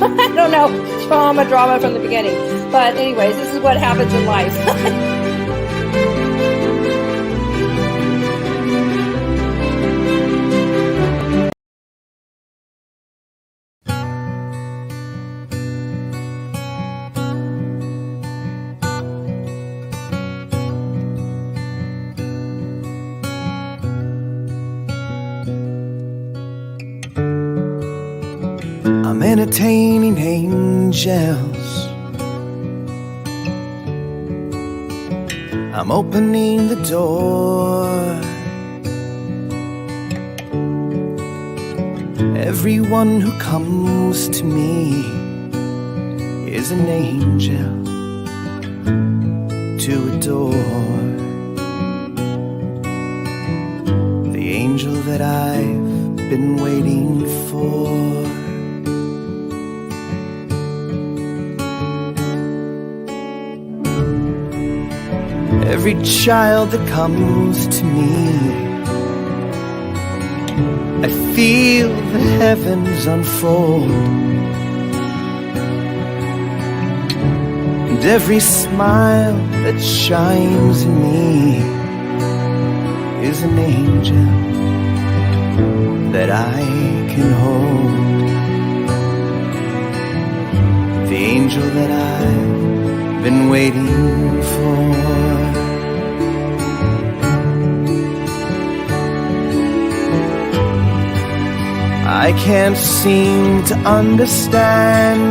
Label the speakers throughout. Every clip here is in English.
Speaker 1: I don't know, drama from the beginning. But anyways, this is what happens in life.
Speaker 2: I'm entertaining angels. I'm opening the door. Everyone who comes to me is an angel to adore. The angel that I've been waiting for. Every child that comes to me, I feel the heavens unfold. And every smile that shines in me is an angel that I can hold. The angel that I've been waiting for. I can't seem to understand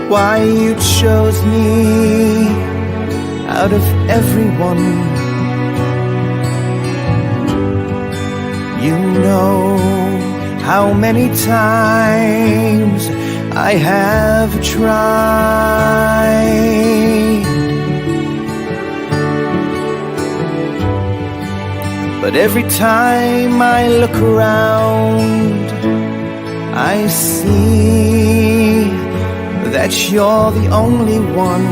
Speaker 2: why you chose me out of everyone. You know how many times I have tried, but every time I look around, I see that you're the only one.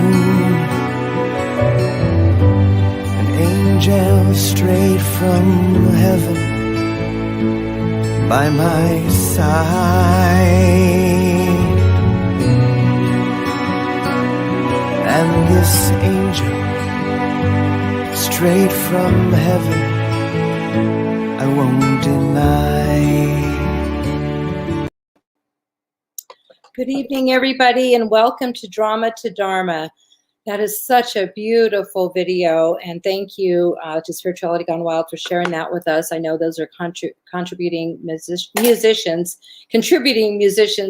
Speaker 2: An angel straight from heaven by my side. And this angel straight from heaven I won't deny.
Speaker 1: Good evening, everybody, and welcome to Drama to Dharma. That is such a beautiful video, and thank you to Spirituality Gone Wild for sharing that with us. I know those are contributing musicians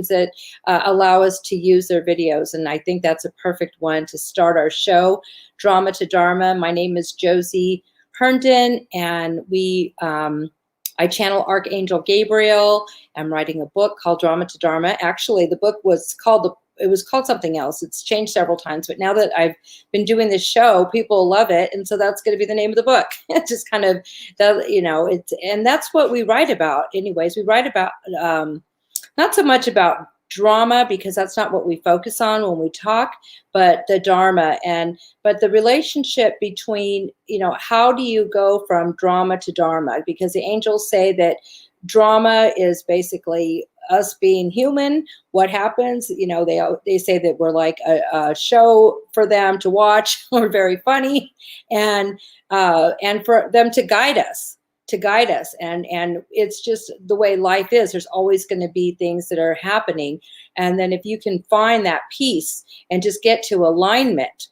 Speaker 1: that allow us to use their videos, and I think that's a perfect one to start our show, Drama to Dharma. My name is Josie Herndon, and I channel Archangel Gabriel. I'm writing a book called Drama to Dharma. Actually, the book was called something else. It's changed several times, but now that I've been doing this show, people love it, and so that's going to be the name of the book. It's just kind of that, and that's what we write about. Anyways, we write about not so much about drama, because that's not what we focus on when we talk, but the Dharma, but the relationship between, how do you go from drama to Dharma? Because the angels say that drama is basically us being human. What happens, they say that we're like a show for them to watch. We're very funny, and for them to guide us. And it's just the way life is. There's always going to be things that are happening. And then if you can find that peace and just get to alignment.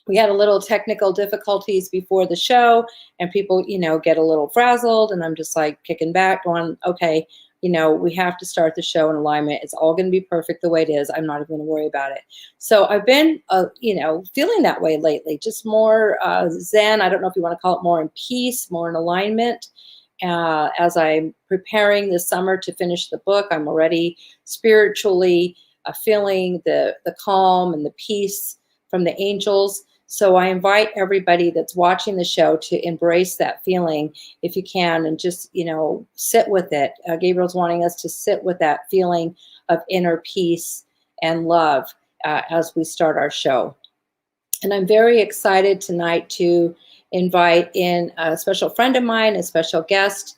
Speaker 1: We had a little technical difficulties before the show, and people, get a little frazzled, and I'm just like kicking back going, okay, we have to start the show in alignment. It's all going to be perfect the way it is. I'm not even going to worry about it. So I've been, feeling that way lately, just more zen. I don't know if you want to call it more in peace, more in alignment. As I'm preparing this summer to finish the book, I'm already spiritually feeling the calm and the peace from the angels. So I invite everybody that's watching the show to embrace that feeling if you can, and just, sit with it. Gabriel's wanting us to sit with that feeling of inner peace and love as we start our show. And I'm very excited tonight to invite in a special friend of mine, a special guest.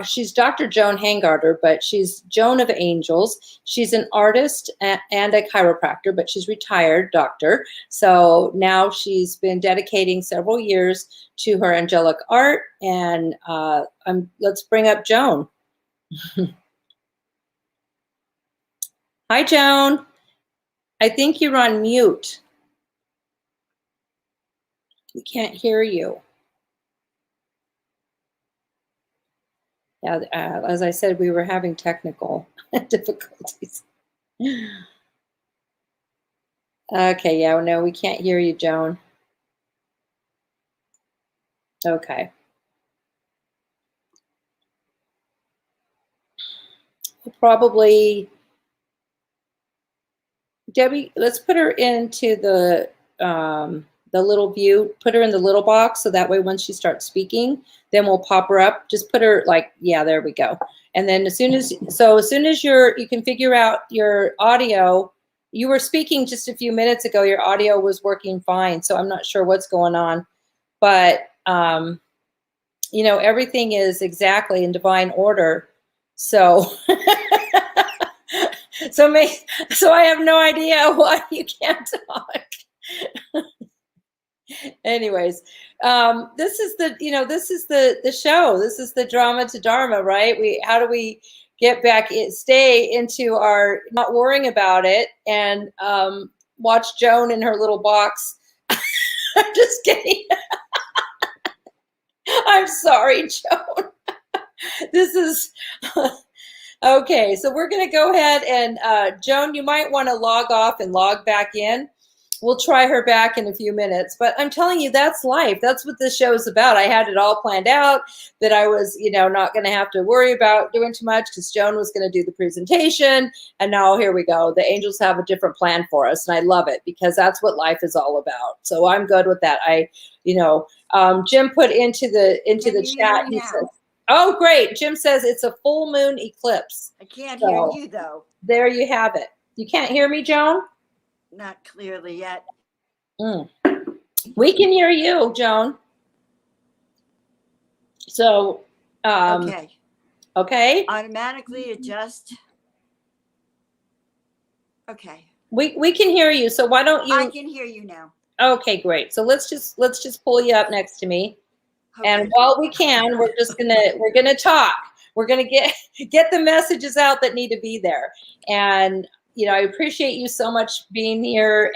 Speaker 1: she's Dr. Joan Hangarter, but she's Joan of Angels. She's an artist and a chiropractor, but she's retired doctor. So now she's been dedicating several years to her angelic art. And let's bring up Joan. Hi, Joan. I think you're on mute. We can't hear you. Yeah, as I said, we were having technical difficulties. Okay, yeah, no, we can't hear you, Joan. Okay. Probably, Debbie, let's put her into the little view, put her in the little box, so that way when she starts speaking, then we'll pop her up. Just put her like, yeah, there we go. And then as soon as you can figure out your audio, you were speaking just a few minutes ago, your audio was working fine. So I'm not sure what's going on, but you know, everything is exactly in divine order. So, so I have no idea why you can't talk. Anyways, this is the show. This is the drama to Dharma, right? How do we get back, stay into our not worrying about it, and watch Joan in her little box. I'm just kidding. I'm sorry, Joan. This is okay. So we're going to go ahead and Joan, you might want to log off and log back in. We'll try her back in a few minutes, but I'm telling you, that's life. That's what this show is about. I had it all planned out that I was, not going to have to worry about doing too much because Joan was going to do the presentation. And now here we go. The angels have a different plan for us. And I love it because that's what life is all about. So I'm good with that. Jim put into the chat. He says, oh, great. Jim says it's a full moon eclipse.
Speaker 3: I can't hear you though.
Speaker 1: There you have it. You can't hear me, Joan?
Speaker 3: Not clearly yet.
Speaker 1: We can hear you, Joan. So, okay.
Speaker 3: Automatically adjust. Okay.
Speaker 1: We can hear you. So why don't you?
Speaker 3: I can hear you now.
Speaker 1: Okay, great. So let's just pull you up next to me, and while we can, we're gonna talk. We're gonna get the messages out that need to be there, and. I appreciate you so much being here.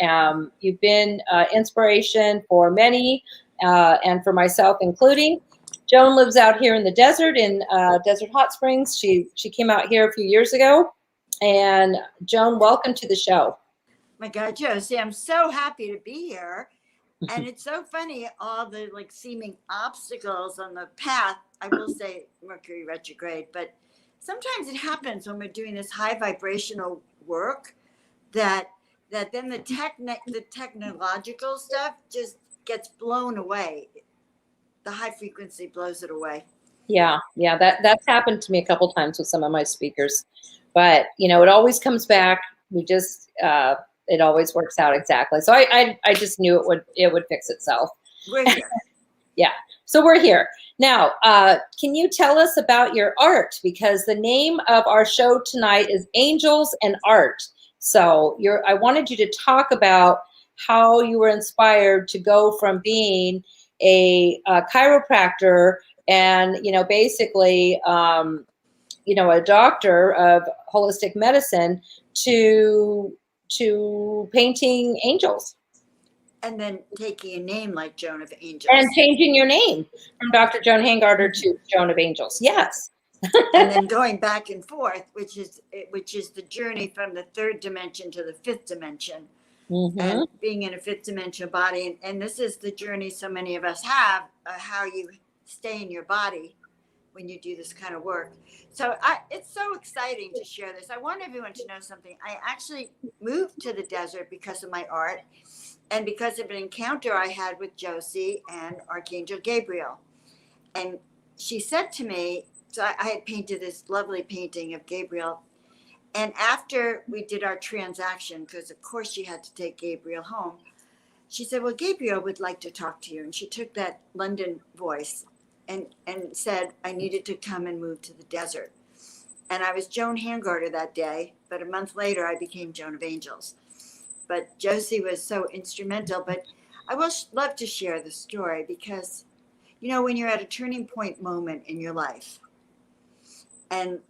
Speaker 1: You've been inspiration for many and for myself including. Joan lives out here in the desert in Desert Hot Springs. She came out here a few years ago. And Joan, welcome to the show.
Speaker 3: My God, Josie, I'm so happy to be here. And it's so funny, all the seeming obstacles on the path. I will say Mercury retrograde, but sometimes it happens when we're doing this high vibrational work that then the technological stuff just gets blown away. The high frequency blows it away.
Speaker 1: Yeah, that's happened to me a couple times with some of my speakers, but it always comes back. We just it always works out exactly. So I just knew it would fix itself.
Speaker 3: We're here.
Speaker 1: Yeah. So we're here. Now, can you tell us about your art? Because the name of our show tonight is Angels and Art. So I wanted you to talk about how you were inspired to go from being a chiropractor and, basically, a doctor of holistic medicine to painting angels.
Speaker 3: And then taking a name like Joan of Angels.
Speaker 1: And changing your name from Dr. Joan Hangarter to Joan of Angels. Yes.
Speaker 3: And then going back and forth, which is the journey from the third dimension to the fifth dimension. Mm-hmm. And being in a fifth dimension body. And this is the journey so many of us have, how you stay in your body when you do this kind of work. So it's so exciting to share this. I want everyone to know something. I actually moved to the desert because of my art. And because of an encounter I had with Josie and Archangel Gabriel. And she said to me, so I had painted this lovely painting of Gabriel. And after we did our transaction, because of course she had to take Gabriel home, she said, well, Gabriel would like to talk to you. And she took that London voice. and said I needed to come and move to the desert. And I was Joan Hangarter that day, but a month later I became Joan of Angels. But Josie was so instrumental. But I will love to share the story because, you know, when you're at a turning point moment in your life and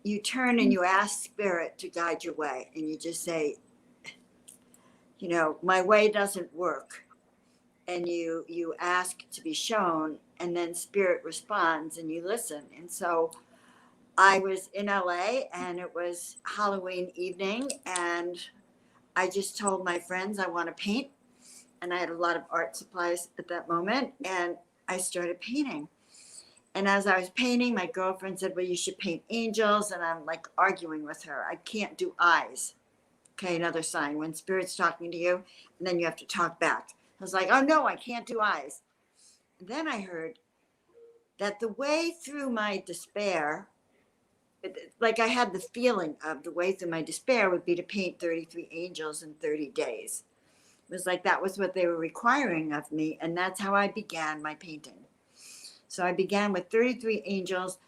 Speaker 3: you turn and you ask Spirit to guide your way and you just say, you know, my way doesn't work. And you ask to be shown, and then Spirit responds and you listen. And so I was in LA and it was Halloween evening, and I just told my friends I want to paint. And I had a lot of art supplies at that moment, and I started painting. And as I was painting, my girlfriend said, well, you should paint angels. And I'm like arguing with her. I can't do eyes. Okay, another sign when Spirit's talking to you, and then you have to talk back. I was like, oh no, I can't do eyes. And then I heard that the way through my despair, like I had the feeling of the way through my despair would be to paint 33 angels in 30 days. It was like that was what they were requiring of me, and that's how I began my painting. So I began with 33 angels.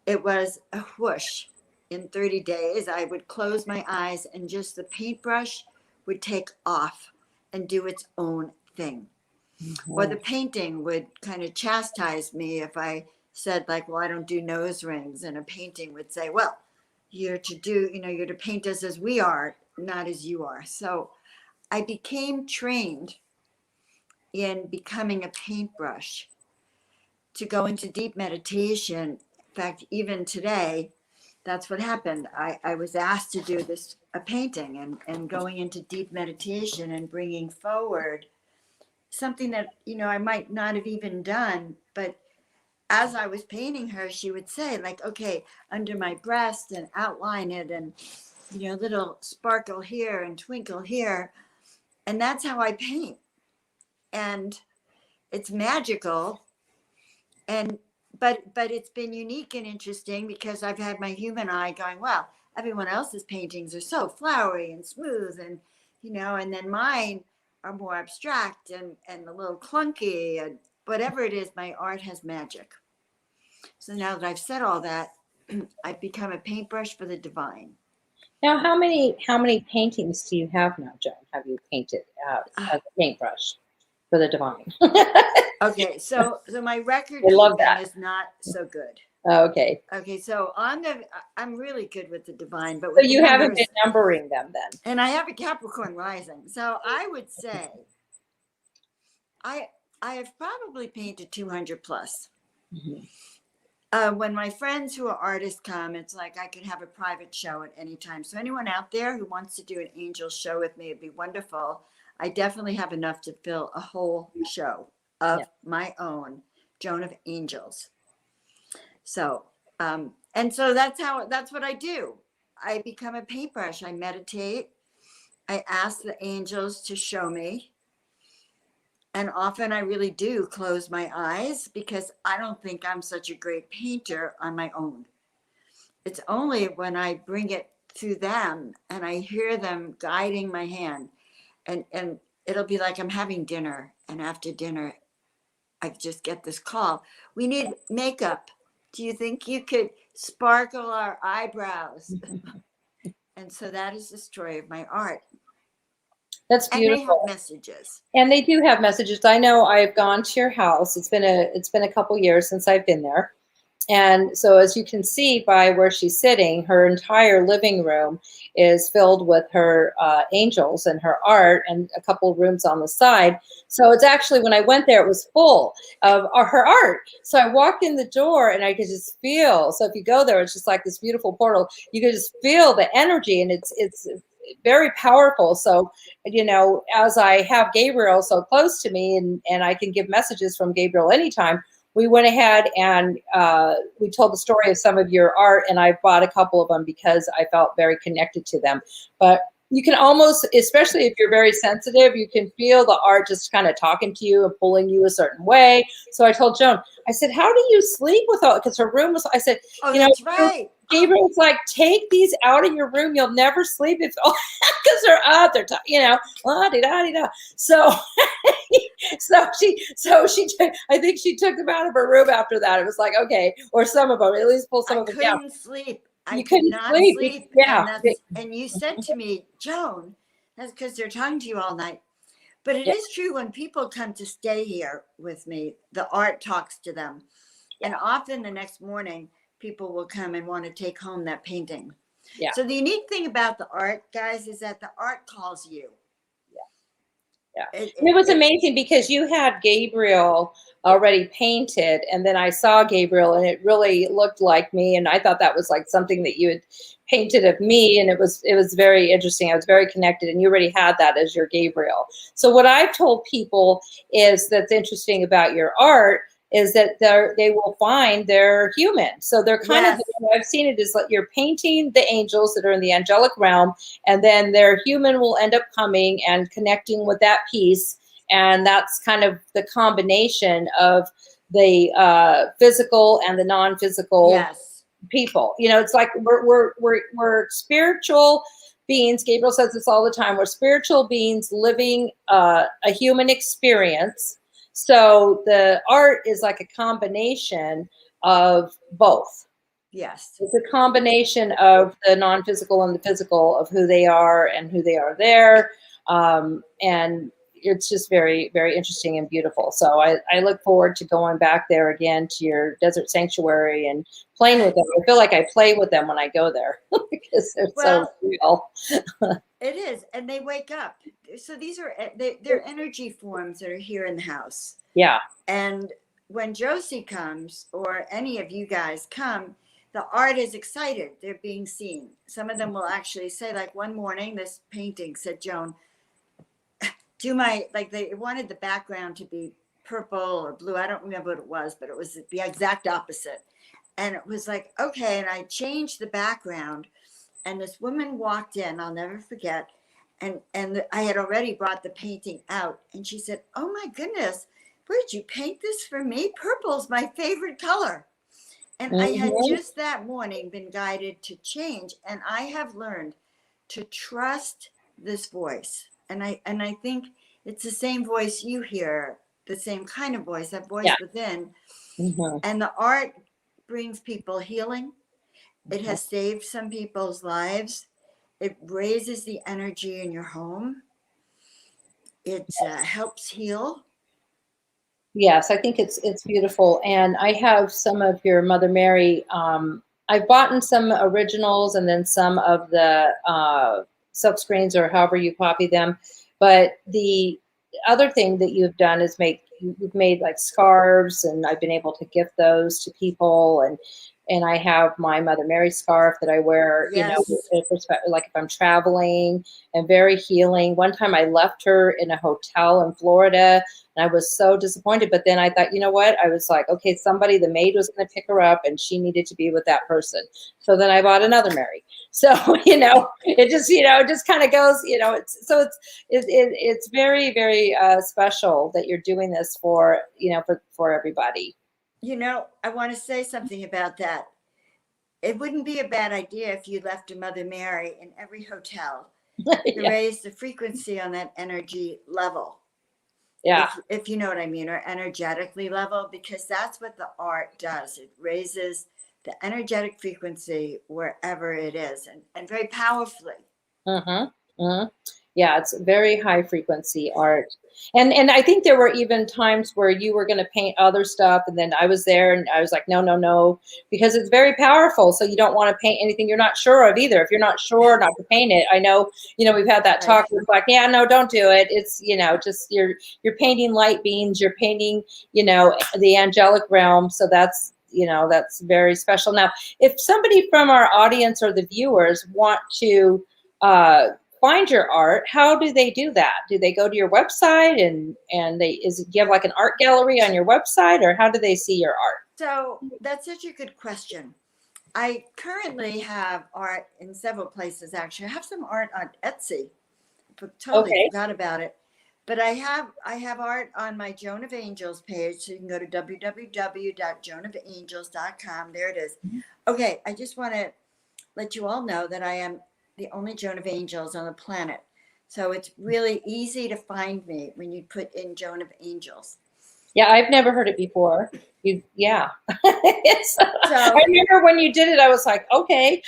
Speaker 3: It was a whoosh. In 30 days, I would close my eyes and just the paintbrush would take off and do its own thing. Mm-hmm. Or the painting would kind of chastise me if I said like, well, I don't do nose rings. And a painting would say, well, you're to paint us as we are, not as you are. So I became trained in becoming a paintbrush to go into deep meditation. In fact, even today, that's what happened. I was asked to do a painting and going into deep meditation and bringing forward something that, you know, I might not have even done. But as I was painting her, she would say like, okay, under my breast and outline it and, you know, little sparkle here and twinkle here. And that's how I paint. And it's magical. But it's been unique and interesting because I've had my human eye going, well, everyone else's paintings are so flowery and smooth and, you know, and then mine are more abstract and a little clunky and whatever it is, my art has magic. So now that I've said all that, I've become a paintbrush for the divine.
Speaker 1: Now, how many paintings do you have now, Joan? Have you painted as a paintbrush for the divine?
Speaker 3: Okay, so my record is not so good.
Speaker 1: Okay.
Speaker 3: Okay, so I'm really good with the divine, but
Speaker 1: so you haven't been numbering them then.
Speaker 3: And I have a Capricorn rising, so I would say I have probably painted 200 plus. Mm-hmm. When my friends who are artists come, it's like I can have a private show at any time. So anyone out there who wants to do an angel show with me, it'd be wonderful. I definitely have enough to fill a whole show of my own, Joan of Angels. So, and so that's what I do. I become a paintbrush. I meditate. I ask the angels to show me. And often I really do close my eyes because I don't think I'm such a great painter on my own. It's only when I bring it to them and I hear them guiding my hand and it'll be like I'm having dinner, and after dinner, I just get this call. We need makeup. Do you think you could sparkle our eyebrows? And so that is the story of my art.
Speaker 1: That's beautiful.
Speaker 3: And they have messages.
Speaker 1: And they do have messages. I know I've gone to your house. It's been a couple years since I've been there. And so as you can see by where she's sitting, her entire living room is filled with her angels and her art and a couple of rooms on the side. So it's actually, when I went there, it was full of her art. So I walked in the door and I could just feel, so if you go there, it's just like this beautiful portal. You could just feel the energy, and it's very powerful. So, you know, as I have Gabriel so close to me and I can give messages from Gabriel anytime, we went ahead and we told the story of some of your art, and I bought a couple of them because I felt very connected to them. But you can almost, especially if you're very sensitive, you can feel the art just kind of talking to you and pulling you a certain way. So I told Joan, I said, how do you sleep with all, because her room was, I said,
Speaker 3: oh, you know, that's right.
Speaker 1: Gabriel's like, take these out of your room. You'll never sleep if because they're up. They're you know, la-di-da-di-da. So I think she took them out of her room after that. It was like, okay, or some of them, at least pull some
Speaker 3: I
Speaker 1: of them down.
Speaker 3: couldn't sleep. I
Speaker 1: You
Speaker 3: could
Speaker 1: couldn't
Speaker 3: not
Speaker 1: sleep.
Speaker 3: sleep.
Speaker 1: Yeah.
Speaker 3: And you said to me, Joan, that's because they're talking to you all night. But it
Speaker 1: Yeah.
Speaker 3: is true, when people come to stay here with me, the art talks to them.
Speaker 1: Yeah.
Speaker 3: And often the next morning, people will come and want to take home that painting.
Speaker 1: Yeah.
Speaker 3: So the unique thing about the art, guys, is that the art calls you.
Speaker 1: Yeah. It was amazing because you had Gabriel already painted, and then I saw Gabriel and it really looked like me, and I thought that was like something that you had painted of me, and it was very interesting. I was very connected, and you already had that as your Gabriel. So what I've told people is that's interesting about your art is that they will find they're human. So they're kind of, I've seen it as like you're painting the angels that are in the angelic realm, and then their human will end up coming and connecting with that piece. And that's kind of the combination of the physical and the non-physical people. You know, it's like we're spiritual beings. Gabriel says this all the time. We're spiritual beings living a human experience. So the art is like a combination of both.
Speaker 3: Yes.
Speaker 1: It's a combination of the non-physical and the physical of who they are and who they are there. And it's just very, very interesting and beautiful. So I look forward to going back there again to your desert sanctuary and playing with them. I feel like I play with them when I go there because they're so real.
Speaker 3: It is. And they wake up. So these are, they're energy forms that are here in the house.
Speaker 1: Yeah.
Speaker 3: And when Josie comes, or any of you guys come, the art is excited. They're being seen. Some of them will actually say, like one morning, this painting said, Joan, do my, like they wanted the background to be purple or blue. I don't remember what it was, but it was the exact opposite. And it was like, okay. And I changed the background, and this woman walked in, I'll never forget. And I had already brought the painting out, and she said, oh my goodness, where did you paint this for me? Purple's my favorite color. And I had just that morning been guided to change. And I have learned to trust this voice. And I think it's the same voice you hear, the same kind of voice, that voice within. And the art brings people healing. It has saved some people's lives. It raises the energy in your home. It helps heal.
Speaker 1: Yes, I think it's beautiful. And I have some of your Mother Mary. I've bought some originals and then some of the silk screens or however you copy them. But the other thing that you've done is you've made like scarves, and I've been able to gift those to people. And I have my Mother Mary scarf that I wear, you know, like if I'm traveling, and very healing. One time I left her in a hotel in Florida, and I was so disappointed. But then I thought, you know what? I was like, okay, the maid was going to pick her up, and she needed to be with that person. So then I bought another Mary. So, you know, it just kind of goes, you know, it's very, very special that you're doing this for everybody.
Speaker 3: You know, I want to say something about that. It wouldn't be a bad idea if you left a Mother Mary in every hotel to raise the frequency on that energy level.
Speaker 1: Yeah.
Speaker 3: If you know what I mean, or energetically level, because that's what the art does. It raises the energetic frequency wherever it is, and very powerfully.
Speaker 1: Yeah, it's very high frequency art. And I think there were even times where you were going to paint other stuff, and then I was there and I was like, no, because it's very powerful. So you don't want to paint anything you're not sure of either. If you're not sure not to paint it, I know, we've had that talk. It's like, yeah, no, don't do it. It's, just you're painting light beings, you're painting, the angelic realm. So that's, that's very special. Now, if somebody from our audience or the viewers want to find your art, how do they do that? Do they go to your website do you have like an art gallery on your website, or how do they see your art?
Speaker 3: So that's such a good question. I currently have art in several places. Actually, I have some art on Etsy. Totally forgot about it. But I have art on my Joan of Angels page, so you can go to www.joanofangels.com. There it is. Okay, I just want to let you all know that I am the only Joan of Angels on the planet. So it's really easy to find me when you put in Joan of Angels.
Speaker 1: Yeah, I've never heard it before. Yeah.
Speaker 3: So
Speaker 1: I remember when you did it, I was like, okay.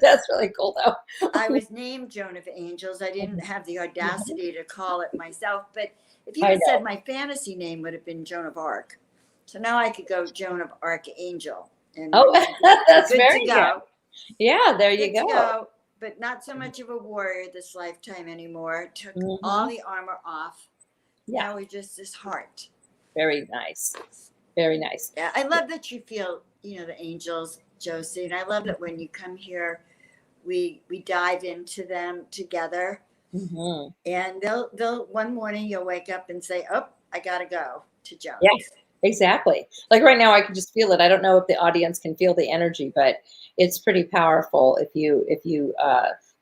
Speaker 1: That's really cool, though.
Speaker 3: I was named Joan of Angels. I didn't have the audacity to call it myself. But if you
Speaker 1: I
Speaker 3: had said
Speaker 1: know.
Speaker 3: my fantasy name would have been Joan of Arc. So now I could go Joan of Archangel. And
Speaker 1: Oh, that's
Speaker 3: good
Speaker 1: very
Speaker 3: to
Speaker 1: good.
Speaker 3: go.
Speaker 1: Yeah, there you
Speaker 3: Good to
Speaker 1: go.
Speaker 3: go. But not so much of a warrior this lifetime anymore. Took all the armor off.
Speaker 1: Yeah.
Speaker 3: Now we're just this heart.
Speaker 1: Very nice. Very nice.
Speaker 3: Yeah, I love that you feel, the angels, Josie. And I love that when you come here, we dive into them together.
Speaker 1: Mm-hmm.
Speaker 3: And they'll one morning you'll wake up and say, "Oh, I gotta go to Jones."
Speaker 1: Yeah, exactly. Like right now, I can just feel it. I don't know if the audience can feel the energy, but it's pretty powerful if you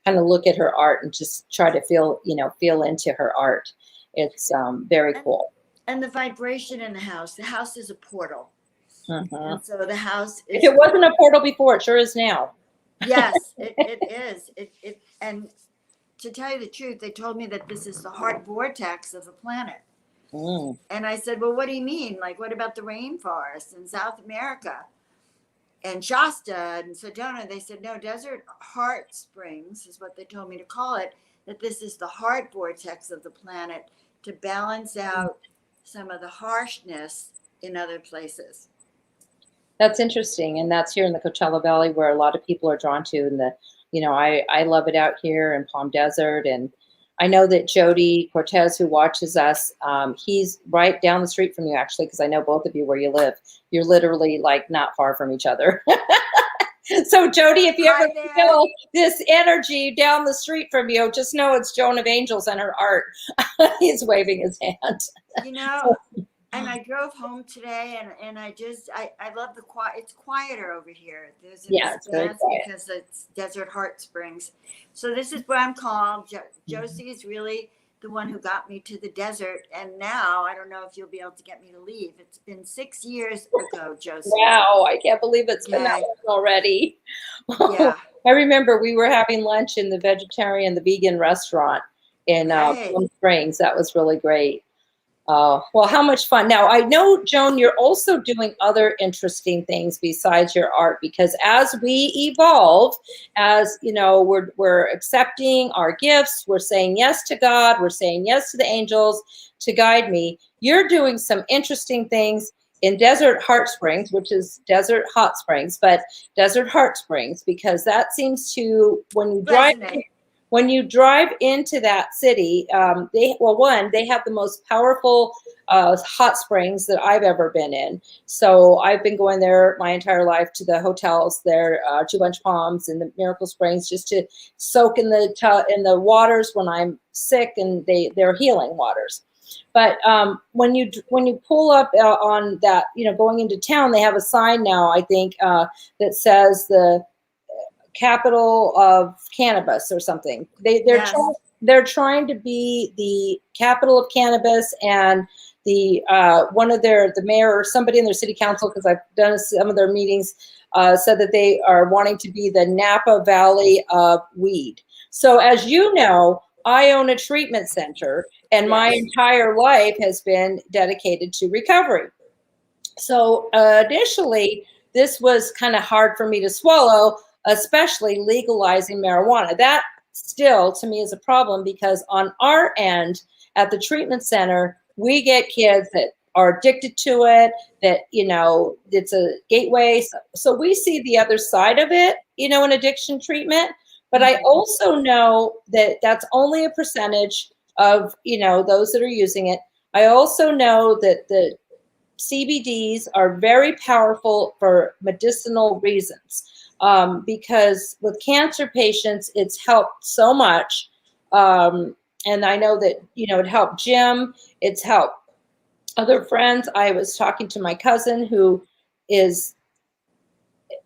Speaker 1: kind of look at her art and just try to feel into her art. It's very cool.
Speaker 3: And the vibration in the house is a portal.
Speaker 1: Mm-hmm.
Speaker 3: And so the house is.
Speaker 1: If it wasn't a portal before, it sure is now.
Speaker 3: Yes, it is. And to tell you the truth, they told me that this is the heart vortex of the planet.
Speaker 1: Mm.
Speaker 3: And I said, well, what do you mean? Like, what about the rainforest in South America and Shasta and Sedona? They said, no, desert heart springs is what they told me to call it, that this is the heart vortex of the planet to balance out some of the harshness in other places.
Speaker 1: That's interesting. And that's here in the Coachella Valley where a lot of people are drawn to. And I love it out here in Palm Desert. And I know that Jody Cortez, who watches us, he's right down the street from you, actually, because I know both of you where you live. You're literally like not far from each other. So Jody, if you ever feel this energy down the street from you, just know it's Joan of Angels and her art. He's waving his hand.
Speaker 3: And I drove home today, and I love the quiet. It's quieter over here. There's
Speaker 1: it's very quiet
Speaker 3: because it's Desert Heart Springs. So this is where I'm called. Josie is really the one who got me to the desert, and now I don't know if you'll be able to get me to leave. It's been 6 years ago, Josie.
Speaker 1: Wow, I can't believe it's been that long already.
Speaker 3: Yeah.
Speaker 1: I remember we were having lunch in the vegetarian, the vegan restaurant in Palm Springs. That was really great. Well, how much fun. Now, I know, Joan, you're also doing other interesting things besides your art, because as we evolve, as we're accepting our gifts, we're saying yes to God, we're saying yes to the angels to guide me. You're doing some interesting things in Desert Heart Springs, which is Desert Hot Springs, but Desert Heart Springs, because that seems to, when you drive into that city, they have the most powerful hot springs that I've ever been in. So I've been going there my entire life, to the hotels there, to Bunch Palms and the Miracle Springs, just to soak in the waters when I'm sick, and they're healing waters. But when you pull up on that, going into town, they have a sign now, I think, that says the capital of cannabis or something. They're trying to be the capital of cannabis, and the mayor or somebody in their city council, because I've done some of their meetings, said that they are wanting to be the Napa Valley of weed. So as you know, I own a treatment center, and my entire life has been dedicated to recovery. So initially, this was kind of hard for me to swallow, especially legalizing marijuana. That still, to me, is a problem, because on our end at the treatment center, we get kids that are addicted to it, that, it's a gateway. So we see the other side of it, in addiction treatment. But I also know that that's only a percentage of, those that are using it. I also know that the CBDs are very powerful for medicinal reasons. Because with cancer patients, it's helped so much. And I know that, it helped Jim, it's helped other friends. I was talking to my cousin who is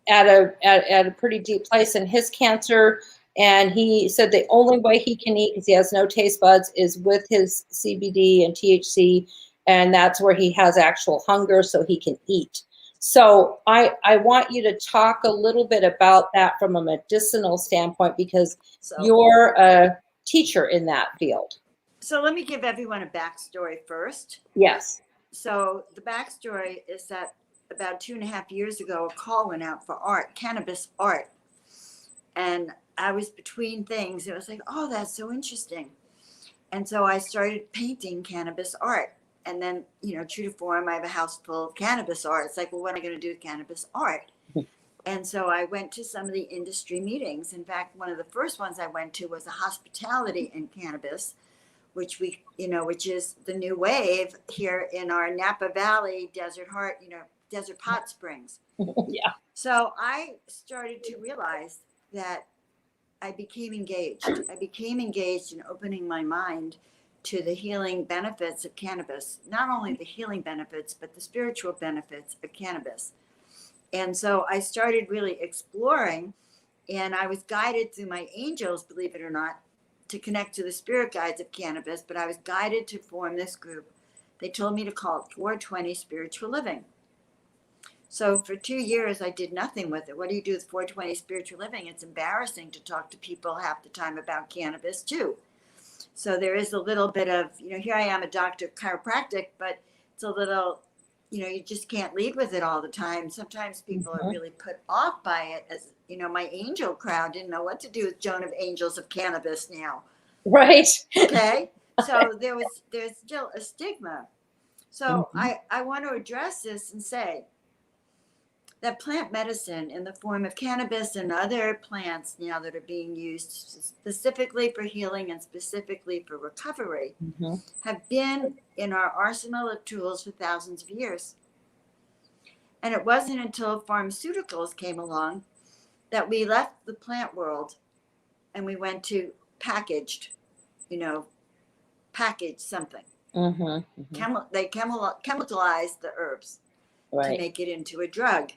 Speaker 1: at a pretty deep place in his cancer, And he said the only way he can eat, because he has no taste buds, is with his CBD and THC, and that's where he has actual hunger, so he can eat. So I want you to talk a little bit about that from a medicinal standpoint, because you're a teacher in that field.
Speaker 3: So let me give everyone a backstory first.
Speaker 1: Yes.
Speaker 3: So the backstory is that about 2.5 years ago, a call went out for art, cannabis art. And I was between things. It was like, oh, that's so interesting. And so I started painting cannabis art. And then, true to form, I have a house full of cannabis art. It's like, well, what am I going to do with cannabis art? And so I went to some of the industry meetings. In fact, one of the first ones I went to was a hospitality in cannabis, which is the new wave here in our Napa Valley, Desert Hot Springs.
Speaker 1: Yeah.
Speaker 3: So I started to realize that I became engaged. I became engaged in opening my mind to the healing benefits of cannabis, not only the healing benefits, but the spiritual benefits of cannabis. And so I started really exploring, and I was guided through my angels, believe it or not, to connect to the spirit guides of cannabis, but I was guided to form this group. They told me to call it 420 Spiritual Living. So for 2 years, I did nothing with it. What do you do with 420 Spiritual Living? It's embarrassing to talk to people half the time about cannabis too. So there is a little bit of, here I am, a doctor of chiropractic, but it's a little, you just can't lead with it all the time. Sometimes people are really put off by it. As my angel crowd didn't know what to do with Joan of Angels of cannabis now.
Speaker 1: Right.
Speaker 3: Okay. So there's still a stigma. So I want to address this and say that plant medicine in the form of cannabis and other plants now that are being used specifically for healing and specifically for recovery have been in our arsenal of tools for thousands of years. And it wasn't until pharmaceuticals came along that we left the plant world and we went to packaged something. They chemicalized the herbs to make it into a drug.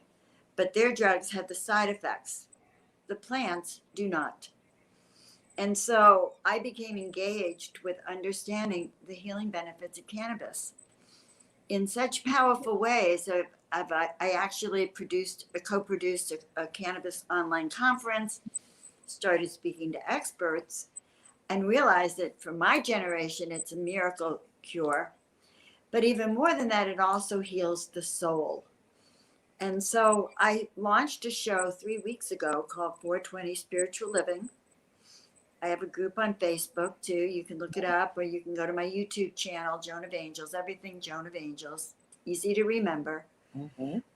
Speaker 3: But their drugs have the side effects. The plants do not. And so I became engaged with understanding the healing benefits of cannabis in such powerful ways. I actually co-produced a cannabis online conference, started speaking to experts, and realized that for my generation, it's a miracle cure. But even more than that, it also heals the soul. And so I launched a show 3 weeks ago called 420 Spiritual Living. I have a group on Facebook too. You can look it up, or you can go to my YouTube channel, Joan of Angels, everything Joan of Angels. Easy to remember.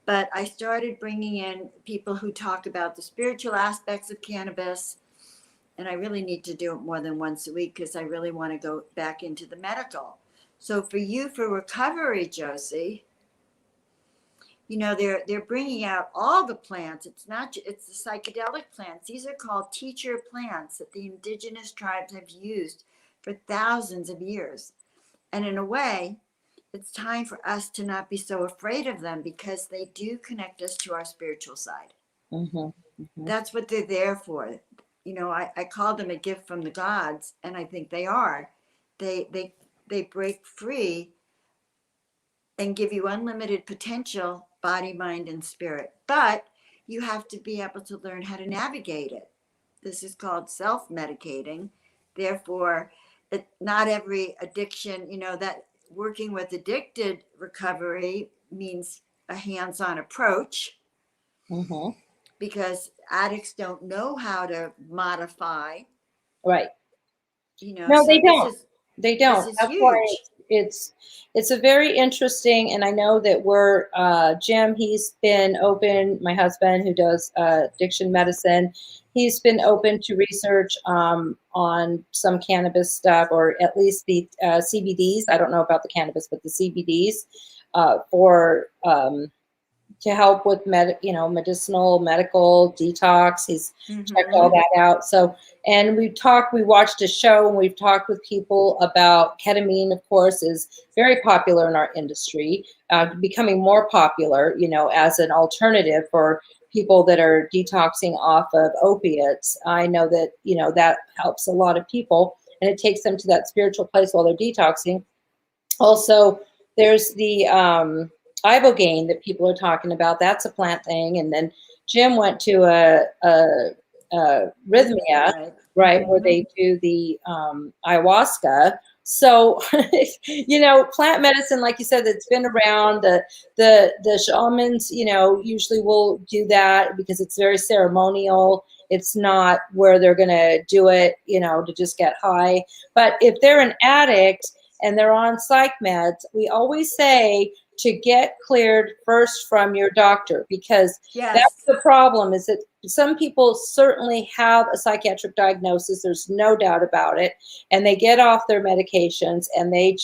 Speaker 3: But I started bringing in people who talk about the spiritual aspects of cannabis. And I really need to do it more than once a week because I really want to go back into the medical. So for recovery, Josie, they're bringing out all the plants. It's the psychedelic plants. These are called teacher plants that the indigenous tribes have used for thousands of years. And in a way, it's time for us to not be so afraid of them because they do connect us to our spiritual side. That's what they're there for. I call them a gift from the gods, and I think they are. They break free and give you unlimited potential, body, mind, and spirit. But you have to be able to learn how to navigate it. This is called self-medicating. Therefore, not every addiction, that working with addicted recovery means a hands-on approach. Because addicts don't know how to modify.
Speaker 1: Right.
Speaker 3: No,
Speaker 1: so they don't. They don't. That's
Speaker 3: huge.
Speaker 1: why it's a very interesting, and I know that we're Jim, he's been open, my husband who does addiction medicine, he's been open to research on some cannabis stuff, or at least the CBDs. I don't know about the cannabis, but the CBDs for to help with medicinal, medical detox. He's checked all that out. So, and we watched a show, and we've talked with people about ketamine, of course, is very popular in our industry, becoming more popular, as an alternative for people that are detoxing off of opiates. I know that, that helps a lot of people, and it takes them to that spiritual place while they're detoxing. Also, there's the ibogaine that people are talking about. That's a plant thing. And then Jim went to a rhythmia, right, where they do the ayahuasca. So, plant medicine, like you said, that's been around. The shamans, usually will do that because it's very ceremonial. It's not where they're going to do it, to just get high. But if they're an addict and they're on psych meds, we always say to get cleared first from your doctor, because that's the problem, is that some people certainly have a psychiatric diagnosis. There's no doubt about it. And they get off their medications and they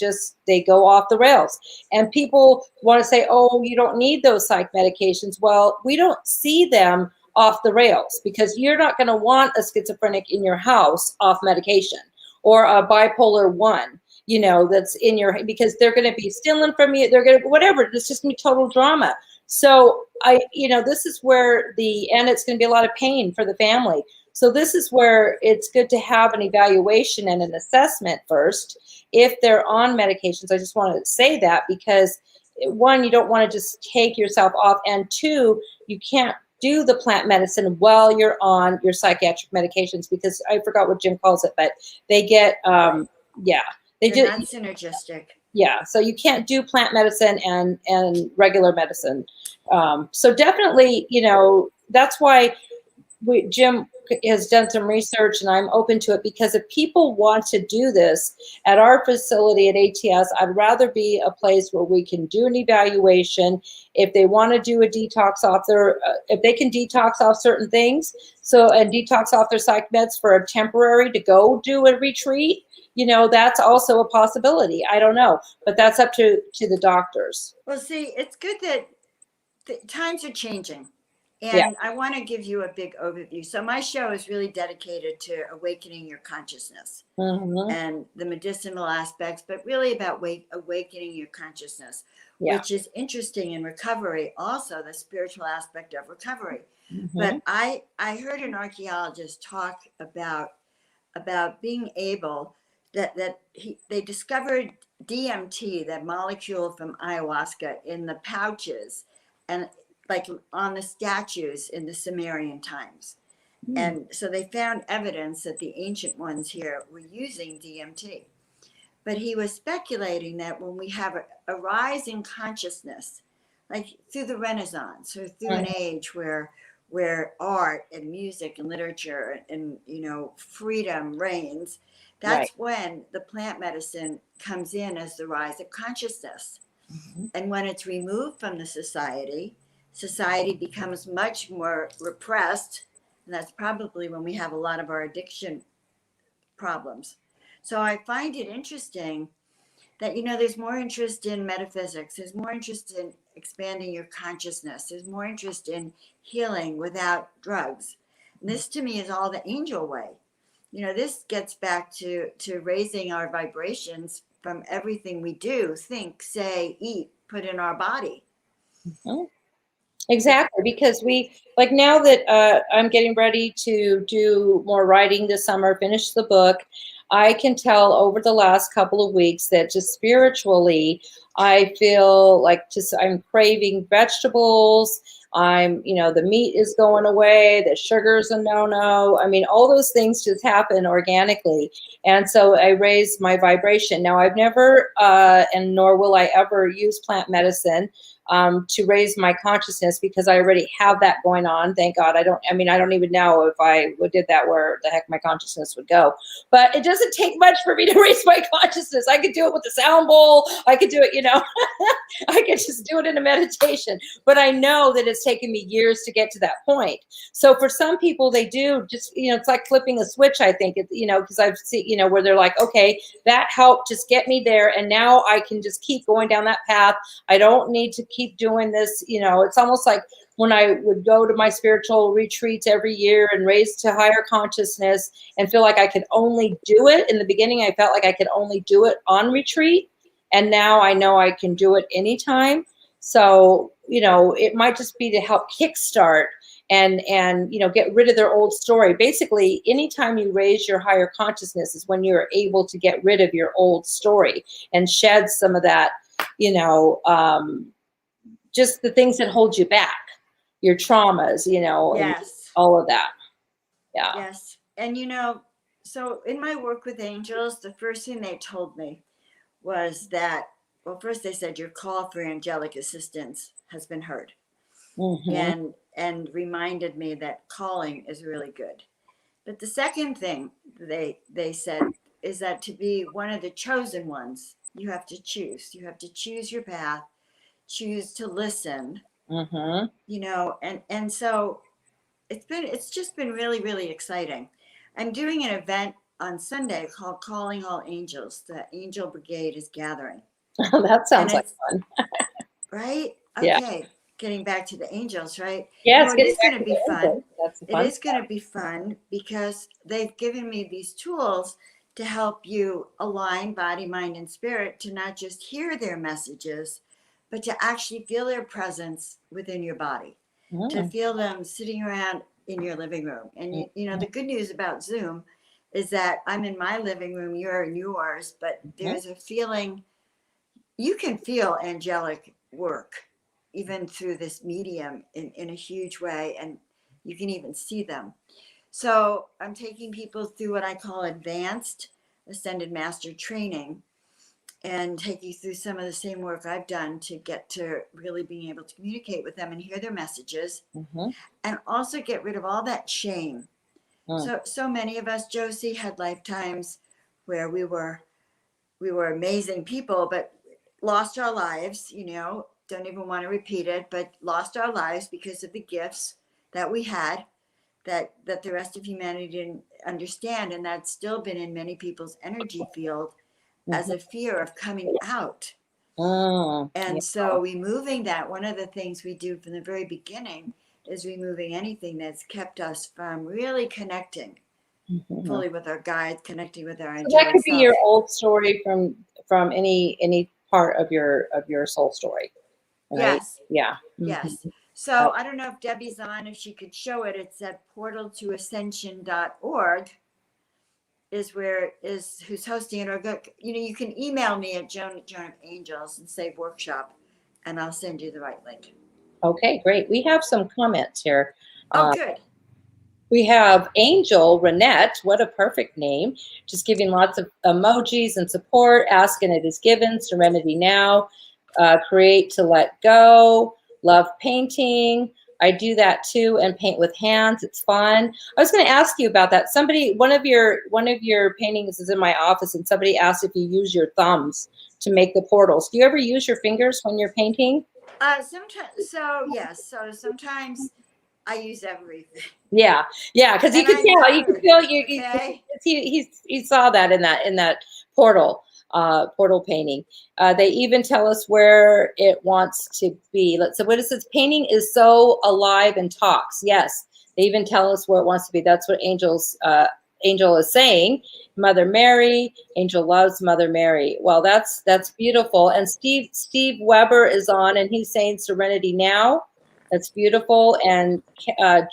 Speaker 1: go off the rails. And people want to say, oh, you don't need those psych medications. Well, we don't see them off the rails, because you're not going to want a schizophrenic in your house off medication, or a bipolar 1. That's in your, because they're going to be stealing from you. They're going to, whatever. It's just going to be total drama. So this is where and it's going to be a lot of pain for the family. So this is where it's good to have an evaluation and an assessment first, if they're on medications. I just want to say that, because 1, you don't want to just take yourself off, and 2, you can't do the plant medicine while you're on your psychiatric medications, because I forgot what Jim calls it, but they get,
Speaker 3: They're not synergistic.
Speaker 1: Yeah, so you can't do plant medicine and regular medicine. So definitely, that's why Jim has done some research, and I'm open to it, because if people want to do this at our facility at ATS, I'd rather be a place where we can do an evaluation. If they want to do a detox off if they can detox off certain things, and detox off their psych meds for a temporary to go do a retreat, that's also a possibility. I don't know, but that's up to the doctors.
Speaker 3: Well, see, it's good that the times are changing. And I want to give you a big overview. So my show is really dedicated to awakening your consciousness and the medicinal aspects, but really about awakening your consciousness, which is interesting in recovery, also the spiritual aspect of recovery. But I heard an archaeologist talk about being able, they discovered DMT, that molecule from ayahuasca, in the pouches and like on the statues in the Sumerian times. And so they found evidence that the ancient ones here were using DMT. But he was speculating that when we have a rise in consciousness, like through the Renaissance, or through an age where art and music and literature and freedom reigns, that's when the plant medicine comes in as the rise of consciousness. And when it's removed from the society becomes much more repressed, and that's probably when we have a lot of our addiction problems. So I find it interesting that, there's more interest in metaphysics, there's more interest in expanding your consciousness, there's more interest in healing without drugs. And this to me is all the angel way. This gets back to raising our vibrations from everything we do, think, say, eat, put in our body.
Speaker 1: Exactly, because now that I'm getting ready to do more writing this summer, finish the book, I can tell over the last couple of weeks that just spiritually, I feel like I'm craving vegetables. The meat is going away, the sugar's a no-no. I mean, all those things just happen organically. And so I raise my vibration. Now, I've never, and nor will I ever, use plant medicine to raise my consciousness, because I already have that going on. Thank God. I don't even know if I did that, where the heck my consciousness would go. But it doesn't take much for me to raise my consciousness. I could do it with a sound bowl. I could do it, I could just do it in a meditation. But I know that it's taken me years to get to that point. So for some people, they do just, it's like flipping a switch, I think, because I've seen, where they're like, okay, that helped just get me there. And now I can just keep going down that path. I don't need to keep doing this. It's almost like when I would go to my spiritual retreats every year and raise to higher consciousness and feel like I could only do it. In the beginning, I felt like I could only do it on retreat. And now I know I can do it anytime. So, it might just be to help kickstart, and get rid of their old story. Basically, anytime you raise your higher consciousness is when you're able to get rid of your old story and shed some of that, just the things that hold you back, your traumas, and
Speaker 3: Yes.
Speaker 1: all of that. Yeah.
Speaker 3: Yes. And so in my work with angels, the first thing they told me was that, well, first they said your call for angelic assistance has been heard.
Speaker 1: Mm-hmm.
Speaker 3: And reminded me that calling is really good. But the second thing they said is that to be one of the chosen ones, you have to choose. You have to choose your path, choose to listen.
Speaker 1: Mm-hmm.
Speaker 3: And so it's just been really, really exciting. I'm doing an event on Sunday called Calling All Angels. The Angel Brigade is gathering.
Speaker 1: That sounds like
Speaker 3: It's
Speaker 1: fun.
Speaker 3: right.
Speaker 1: Yeah.
Speaker 3: Okay. Getting back to the angels, right?
Speaker 1: Yeah, it's
Speaker 3: It
Speaker 1: getting
Speaker 3: is
Speaker 1: back
Speaker 3: going
Speaker 1: to
Speaker 3: to be
Speaker 1: the
Speaker 3: fun.
Speaker 1: angels. That's the
Speaker 3: It
Speaker 1: fun
Speaker 3: is going
Speaker 1: stuff.
Speaker 3: to be fun because they've given me these tools to help you align body, mind, and spirit to not just hear their messages, but to actually feel their presence within your body, to feel them sitting around in your living room. And, the good news about Zoom is that I'm in my living room, you're in yours, but there's a feeling, you can feel angelic work even through this medium in a huge way, and you can even see them. So I'm taking people through what I call advanced ascended master training and take you through some of the same work I've done to get to really being able to communicate with them and hear their messages, and also get rid of all that shame. So many of us, Josie, had lifetimes where we were amazing people, but lost our lives, don't even want to repeat it, but lost our lives because of the gifts that we had that the rest of humanity didn't understand. And that's still been in many people's energy field as a fear of coming out. And so removing that, one of the things we do from the very beginning is removing anything that's kept us from really connecting fully with our guides, connecting with our
Speaker 1: So that
Speaker 3: angelic
Speaker 1: could be
Speaker 3: self.
Speaker 1: your old story from any part of your soul story, right?
Speaker 3: Yes.
Speaker 1: Yeah.
Speaker 3: Yes. So I don't know if Debbie's on, if she could show it. It's at portaltoascension.org who's hosting it. Or you can email me at Joan of Angels and say workshop, and I'll send you the right link.
Speaker 1: Okay, great. We have some comments here.
Speaker 3: Good.
Speaker 1: We have Angel Renette, what a perfect name, just giving lots of emojis and support, asking it is given, serenity now, create to let go, love painting. I do that too, and paint with hands. It's fun. I was going to ask you about that. One of your paintings is in my office, and somebody asked if you use your thumbs to make the portals. Do you ever use your fingers when you're painting?
Speaker 3: Sometimes. So yes. So sometimes I use everything.
Speaker 1: Yeah, because you can tell. You can feel.
Speaker 3: Okay.
Speaker 1: He saw that in that portal painting. They even tell us where it wants to be. So what it says, painting is so alive and talks. Yes, they even tell us where it wants to be. That's what Angel is saying. Mother Mary, Angel loves Mother Mary. Well, that's beautiful. And Steve Weber is on, and he's saying serenity now. That's beautiful. And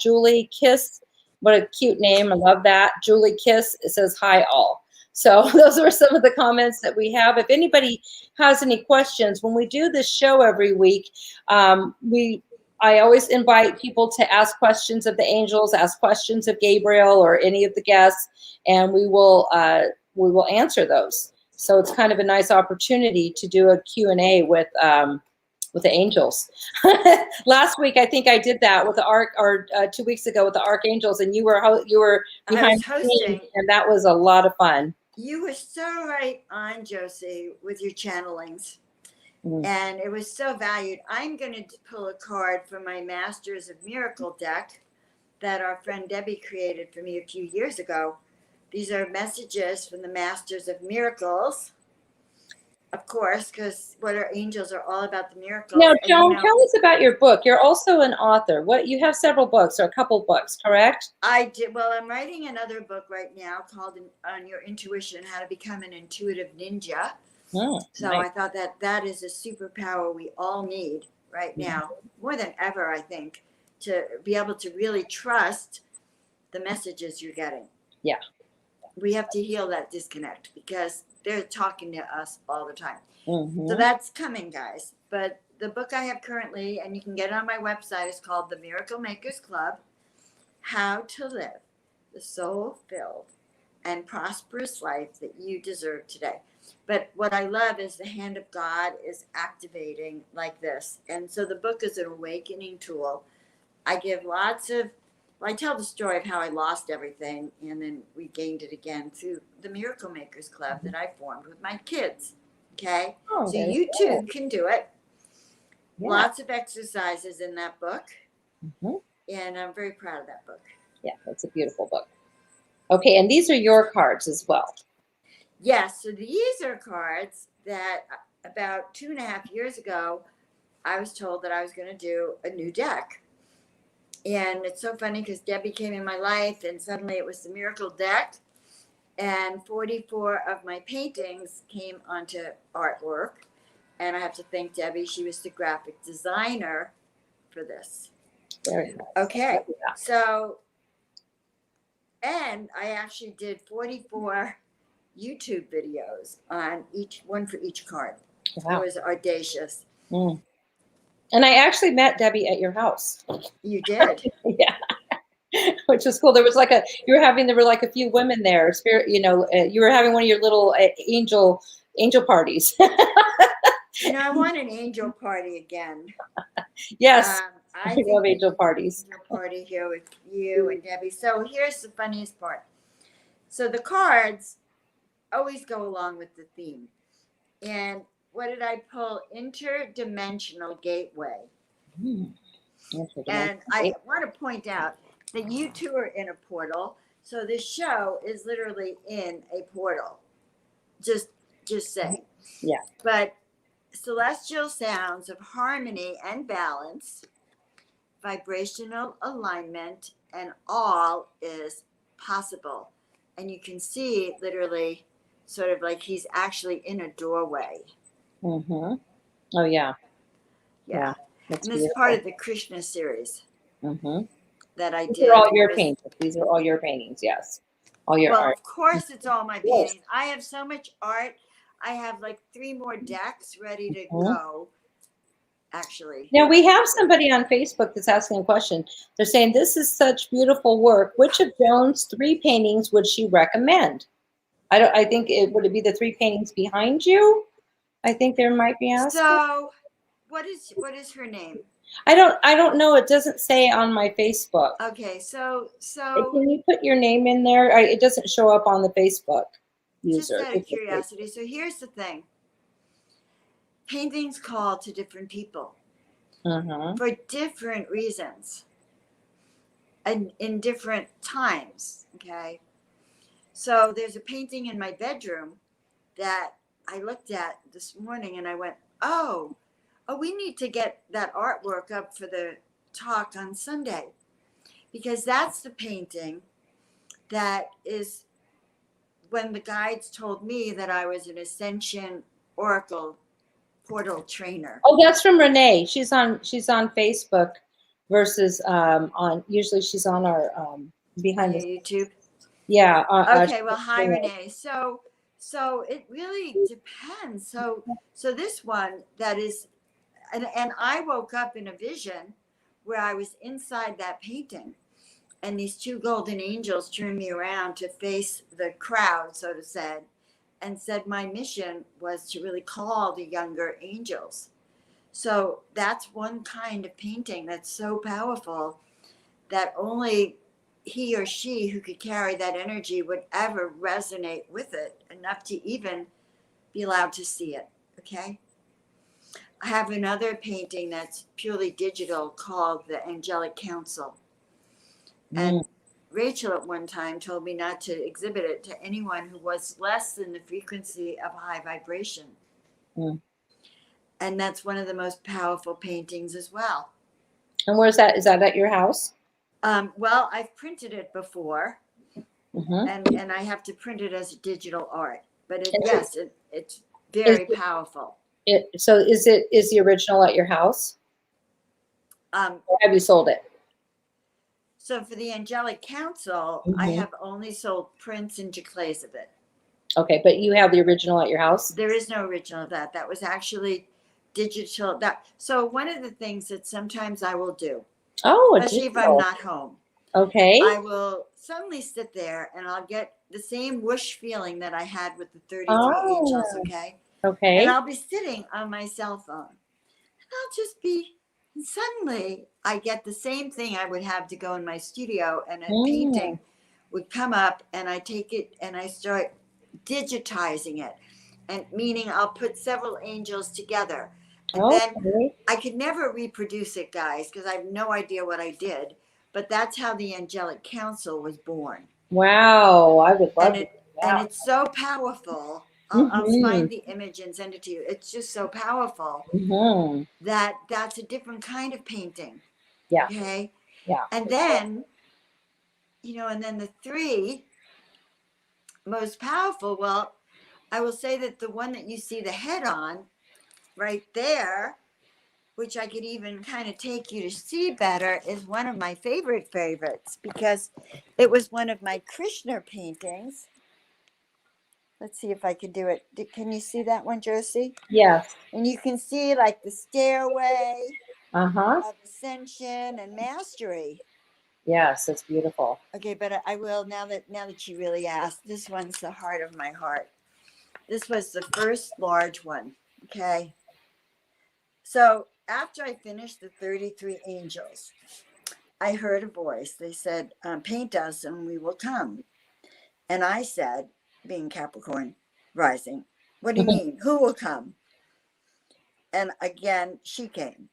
Speaker 1: Julie Kiss, what a cute name. I love that. Julie Kiss, it says hi all. So those are some of the comments that we have. If anybody has any questions, when we do this show every week, I always invite people to ask questions of the angels, ask questions of Gabriel or any of the guests, and we will answer those. So it's kind of a nice opportunity to do a Q&A with the angels. Last week, I think I did that with the 2 weeks ago with the archangels, and you were behind me, and that was a lot of fun.
Speaker 3: You were so right on, Josie, with your channelings. And it was so valued. I'm going to pull a card from my Masters of Miracle deck that our friend Debbie created for me a few years ago. These are messages from the Masters of Miracles, of course, because what our angels are all about, the miracles.
Speaker 1: Now, Joan, tell us about your book. You're also an author. You have several books, or a couple books, correct?
Speaker 3: I did. Well, I'm writing another book right now called On Your Intuition, How to Become an Intuitive Ninja. So nice. I thought that is a superpower we all need right now, more than ever, I think, to be able to really trust the messages you're getting.
Speaker 1: Yeah.
Speaker 3: We have to heal that disconnect because they're talking to us all the time.
Speaker 1: Mm-hmm.
Speaker 3: So that's coming, guys. But the book I have currently, and you can get it on my website, is called The Miracle Makers Club, How to Live the Soul-Filled and Prosperous Life That You Deserve Today. But what I love is the hand of God is activating like this. And so the book is an awakening tool. I give I tell the story of how I lost everything and then regained it again through the Miracle Makers Club that I formed with my kids. Okay?
Speaker 1: Oh,
Speaker 3: So
Speaker 1: very
Speaker 3: you too can do it.
Speaker 1: Yeah.
Speaker 3: Lots of exercises in that book.
Speaker 1: Mm-hmm.
Speaker 3: And I'm very proud of that book.
Speaker 1: Yeah, that's a beautiful book. Okay, and these are your cards as well.
Speaker 3: Yes, so these are cards that about 2.5 years ago, I was told that I was going to do a new deck. And it's so funny because Debbie came in my life and suddenly it was the Miracle Deck. And 44 of my paintings came onto artwork. And I have to thank Debbie. She was the graphic designer for this.
Speaker 1: Very nice.
Speaker 3: Okay,
Speaker 1: Yeah.
Speaker 3: so, and I actually did 44 YouTube videos on each one for each card.
Speaker 1: Wow.
Speaker 3: It was audacious.
Speaker 1: Mm. And I actually met Debbie at your house.
Speaker 3: You did.
Speaker 1: Yeah. Which was cool. There was there were like a few women there. Spirit, you were having one of your little angel parties.
Speaker 3: I want an angel party again.
Speaker 1: Yes.
Speaker 3: I
Speaker 1: I love angel parties.
Speaker 3: Angel party here with you and Debbie. So here's the funniest part. So the cards always go along with the theme. And what did I pull? Interdimensional Gateway.
Speaker 1: Mm.
Speaker 3: And I want to point out that you two are in a portal. So this show is literally in a portal. Just saying.
Speaker 1: Yeah.
Speaker 3: But celestial sounds of harmony and balance, vibrational alignment, and all is possible. And you can see literally sort of like he's actually in a doorway.
Speaker 1: Mm-hmm. Oh, yeah.
Speaker 3: Yeah.
Speaker 1: That's
Speaker 3: and this
Speaker 1: beautiful.
Speaker 3: is part of the Krishna series
Speaker 1: Mm-hmm.
Speaker 3: that I
Speaker 1: These
Speaker 3: did.
Speaker 1: are all your paintings. These are all your paintings, yes. All your
Speaker 3: Well,
Speaker 1: art.
Speaker 3: of course, it's all my
Speaker 1: Yes.
Speaker 3: paintings. I have so much art. I have like 3 more decks ready to
Speaker 1: Mhm.
Speaker 3: go. Actually.
Speaker 1: Now we have somebody on Facebook that's asking a question. They're saying, this is such beautiful work. Which of Joan's 3 paintings would she recommend? I think would it be the 3 paintings behind you? I think there might be asking.
Speaker 3: So what is her name?
Speaker 1: I don't know. It doesn't say on my Facebook.
Speaker 3: Okay, so
Speaker 1: Can you put your name in there? It doesn't show up on the Facebook user.
Speaker 3: just out of curiosity. So here's the thing. Paintings call to different people for different reasons and in different times. Okay. So there's a painting in my bedroom that I looked at this morning and I went, oh, we need to get that artwork up for the talk on Sunday, because that's the painting that is when the guides told me that I was an Ascension Oracle portal trainer.
Speaker 1: Oh, that's from Renee. She's on Facebook versus usually she's on our behind the
Speaker 3: YouTube.
Speaker 1: Yeah.
Speaker 3: Okay. Well, hi, Renee. So it really depends. So this one that is, and I woke up in a vision where I was inside that painting, and these 2 golden angels turned me around to face the crowd, so to say, and said my mission was to really call the younger angels. So that's one kind of painting that's so powerful that only he or she who could carry that energy would ever resonate with it enough to even be allowed to see it. Okay. I have another painting that's purely digital called the Angelic Council. And Rachel at one time told me not to exhibit it to anyone who was less than the frequency of high vibration. And that's one of the most powerful paintings as well.
Speaker 1: And where's that? Is that at your house?
Speaker 3: Well, I've printed it before, and I have to print it as digital art. But it's very powerful.
Speaker 1: So is the original at your house? Or have you sold it?
Speaker 3: So for the Angelic Council, I have only sold prints and giclées of it.
Speaker 1: Okay, but you have the original at your house?
Speaker 3: There is no original of that. That was actually digital. So one of the things that sometimes I will do, especially if I'm not home, I will suddenly sit there and I'll get the same whoosh feeling that I had with the 33 angels, okay? And I'll be sitting on my cell phone. And I'll just be, and suddenly I get the same thing I would have to go in my studio, and a painting would come up, and I take it and I start digitizing it. And meaning I'll put several angels together. And then I could never reproduce it, guys, because I have no idea what I did. But that's how the Angelic Council was born.
Speaker 1: Wow, I would love it.
Speaker 3: And it's so powerful. I'll find the image and send it to you. It's just so powerful that that's a different kind of painting.
Speaker 1: Yeah.
Speaker 3: Okay.
Speaker 1: Yeah.
Speaker 3: And then, and then the three most powerful, well, I will say that the one that you see the head on right there, which I could even kind of take you to see better, is one of my favorites because it was one of my Krishna paintings. Let's see if I can do it. Can you see that one, Josie?
Speaker 1: Yes.
Speaker 3: And you can see like the stairway
Speaker 1: of
Speaker 3: ascension and mastery.
Speaker 1: Yes, it's beautiful.
Speaker 3: Okay, but I will now that you really asked. This one's the heart of my heart. This was the first large one. Okay. So after I finished the 33 angels, I heard a voice. They said, paint us and we will come. And I said, being Capricorn rising, what do you mean? Who will come? And again, she came.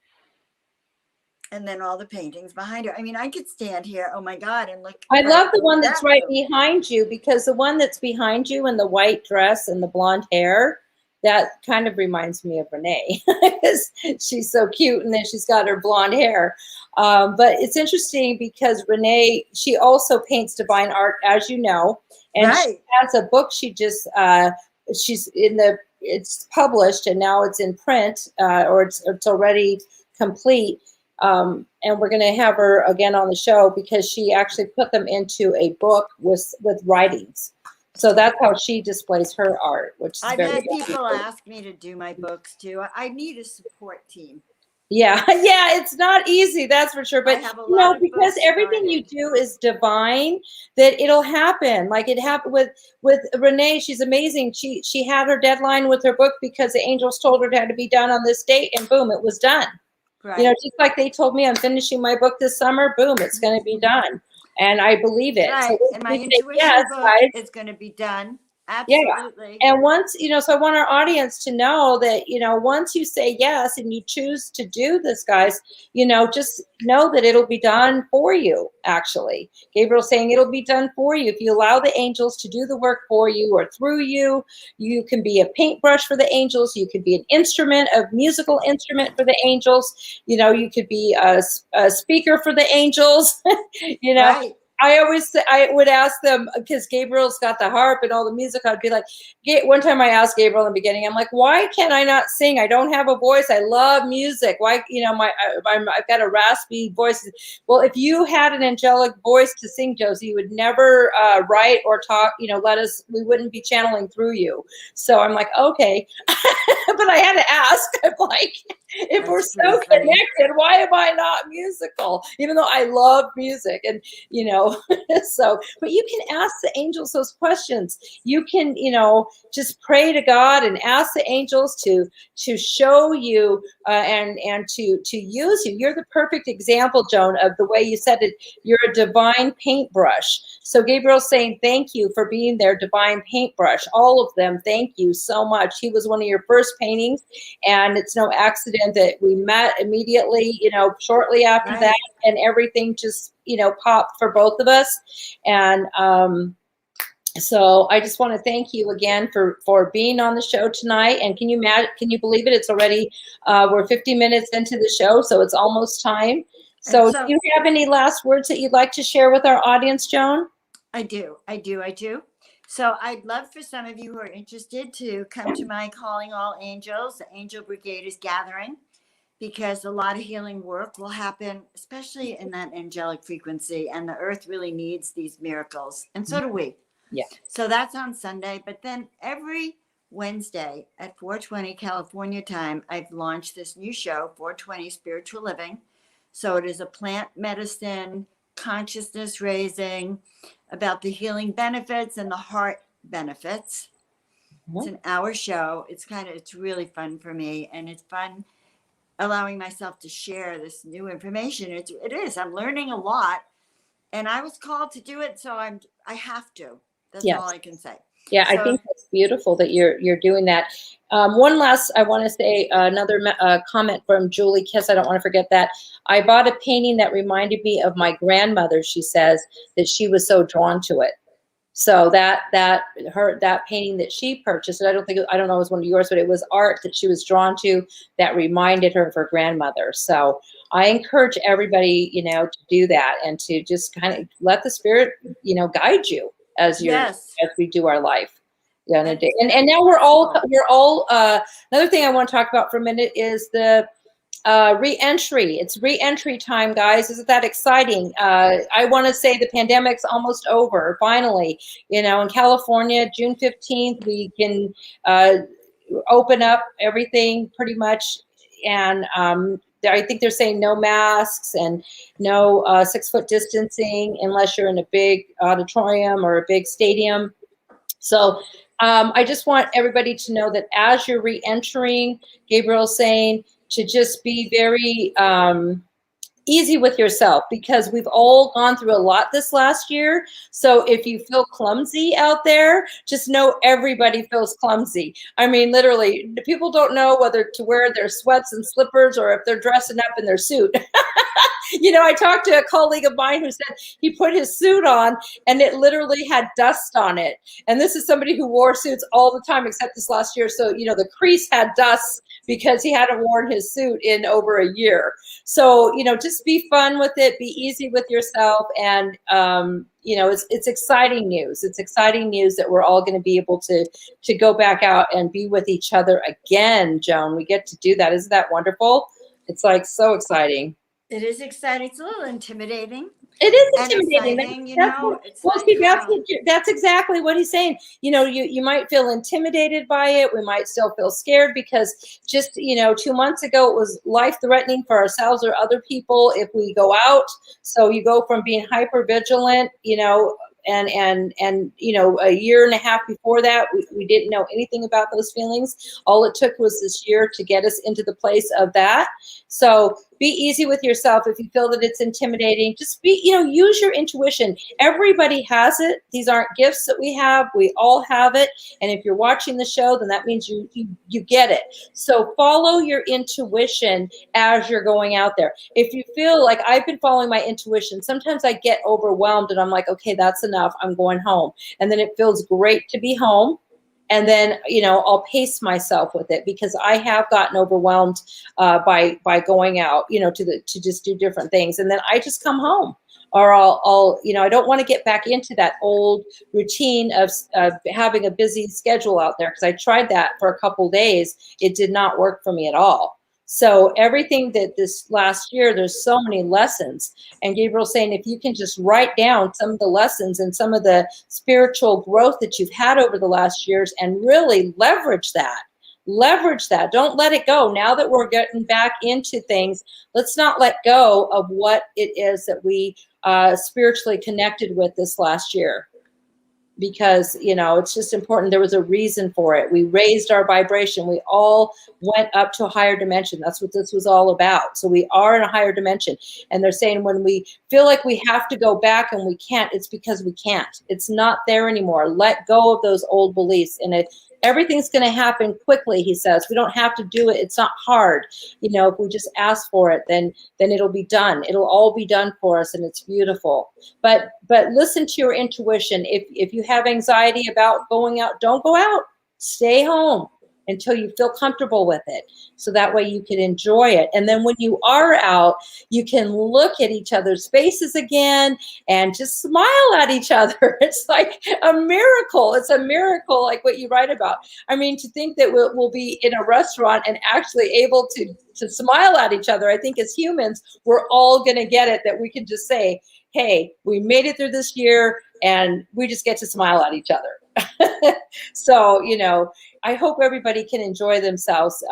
Speaker 3: And then all the paintings behind her. I mean, I could stand here, oh my God, and look.
Speaker 1: I love the one that's right behind you, because the one that's behind you in the white dress and the blonde hair, that kind of reminds me of Renee. She's so cute, and then she's got her blonde hair. But it's interesting because Renee, she also paints divine art, as you know, and she has a book she just, it's published and now it's in print, or it's already complete. And we're going to have her again on the show because she actually put them into a book with writings. So that's how she displays her art, which is
Speaker 3: I've had people ask me to do my books too. I need a support team.
Speaker 1: Yeah, it's not easy, that's for sure. But because everything you do is divine, that it'll happen. Like it happened with Renee. She's amazing. She had her deadline with her book because the angels told her it had to be done on this date, and boom, it was done. Right. Just like they told me I'm finishing my book this summer, boom, it's going to be done. And I believe it.
Speaker 3: Right. So and my intuition book is going to be done. Absolutely.
Speaker 1: Yeah. And once, so I want our audience to know that, once you say yes and you choose to do this, guys, just know that it'll be done for you, actually. Gabriel's saying it'll be done for you. If you allow the angels to do the work for you or through you, you can be a paintbrush for the angels. You could be an instrument, a musical instrument for the angels. You could be a speaker for the angels, Right. I would ask them, because Gabriel's got the harp and all the music. I'd be like, one time I asked Gabriel in the beginning, I'm like, why can't I not sing? I don't have a voice. I love music. Why, I've got a raspy voice. Well, if you had an angelic voice to sing, Josie, you would never write or talk, we wouldn't be channeling through you. So I'm like, okay. But I had to ask. I'm like, if we're so connected, why am I not musical? Even though I love music and, so, but you can ask the angels those questions. You can, just pray to God and ask the angels to show you and to use you. You're the perfect example, Joan, of the way you said it. You're a divine paintbrush. So Gabriel's saying, thank you for being their divine paintbrush. All of them, thank you so much. He was one of your first paintings, and it's no accident that we met immediately, shortly after that, and everything just, popped for both of us. And so I just want to thank you again for being on the show tonight. And can you believe it? It's already, we're 50 minutes into the show, so it's almost time. So do you have any last words that you'd like to share with our audience, Joan?
Speaker 3: I do. So I'd love for some of you who are interested to come to my Calling All Angels. The Angel Brigade is gathering. because a lot of healing work will happen, especially in that angelic frequency. And the earth really needs these miracles. And so do we.
Speaker 1: Yeah.
Speaker 3: So that's on Sunday. But then every Wednesday at 4:20 California time, I've launched this new show, 420 Spiritual Living. So it is a plant medicine, consciousness raising, about the healing benefits and the heart benefits. It's an hour show. It's really fun for me, and it's fun allowing myself to share this new information. It is. I'm learning a lot, and I was called to do it, so I have to. That's
Speaker 1: Yes.
Speaker 3: all I can say.
Speaker 1: Yeah, I think that's beautiful that you're doing that. One last, I want to say another comment from Julie Kiss. I don't want to forget that. I bought a painting that reminded me of my grandmother. She says that she was so drawn to it. So that painting that she purchased, and I don't know it was one of yours, but it was art that she was drawn to that reminded her of her grandmother. So I encourage everybody, to do that and to just kind of let the spirit, guide you as we do our life. Yeah, and now we're all another thing I want to talk about for a minute is the re-entry. It's re-entry time, guys. Isn't that exciting? I want to say the pandemic's almost over, finally. In California, June 15th, we can open up everything pretty much. And I think they're saying no masks and no 6-foot distancing unless you're in a big auditorium or a big stadium. So I just want everybody to know that as you're re-entering, Gabriel's saying to just be very easy with yourself, because we've all gone through a lot this last year. So if you feel clumsy out there, just know everybody feels clumsy. I mean, literally, people don't know whether to wear their sweats and slippers or if they're dressing up in their suit. I talked to a colleague of mine who said he put his suit on and it literally had dust on it. And this is somebody who wore suits all the time except this last year. So, the crease had dust because he hadn't worn his suit in over a year. So, just be fun with it, be easy with yourself. And, it's exciting news. It's exciting news that we're all going to be able to go back out and be with each other again, Joan. We get to do that. Isn't that wonderful? It's like so exciting.
Speaker 3: It is exciting. It's a little intimidating.
Speaker 1: It is
Speaker 3: intimidating.
Speaker 1: That's exactly what he's saying. You might feel intimidated by it. We might still feel scared because just, 2 months ago, it was life-threatening for ourselves or other people if we go out. So you go from being hyper vigilant, and a year and a half before that, we didn't know anything about those feelings. All it took was this year to get us into the place of that. So be easy with yourself. If you feel that it's intimidating, just use your intuition. Everybody has it. These aren't gifts that we have. We all have it. And if you're watching the show, then that means you get it. So follow your intuition as you're going out there. If you feel like I've been following my intuition, sometimes I get overwhelmed and I'm like, okay, that's enough. I'm going home. And then it feels great to be home. And then, I'll pace myself with it because I have gotten overwhelmed by going out, to just do different things. And then I just come home, or I'll I don't want to get back into that old routine of having a busy schedule out there, because I tried that for a couple days. It did not work for me at all. So everything that this last year, there's so many lessons. And Gabriel's saying, if you can just write down some of the lessons and some of the spiritual growth that you've had over the last years and really leverage that. Don't let it go. Now that we're getting back into things, let's not let go of what it is that we spiritually connected with this last year. Because, it's just important. There was a reason for it. We raised our vibration. We all went up to a higher dimension. That's what this was all about. So we are in a higher dimension. And they're saying when we feel like we have to go back and we can't, it's because we can't. It's not there anymore. Let go of those old beliefs. And everything's going to happen quickly, he says. We don't have to do it. It's not hard. If we just ask for it, then it'll be done. It'll all be done for us, and it's beautiful. But listen to your intuition. If you have anxiety about going out, don't go out. Stay home. until you feel comfortable with it. So that way you can enjoy it. And then when you are out, you can look at each other's faces again and just smile at each other. It's like a miracle. It's a miracle, like what you write about. I mean, to think that we'll be in a restaurant and actually able to smile at each other. I think as humans, we're all going to get it, that we can just say, hey, we made it through this year and we just get to smile at each other. So, you know, I hope everybody can enjoy themselves,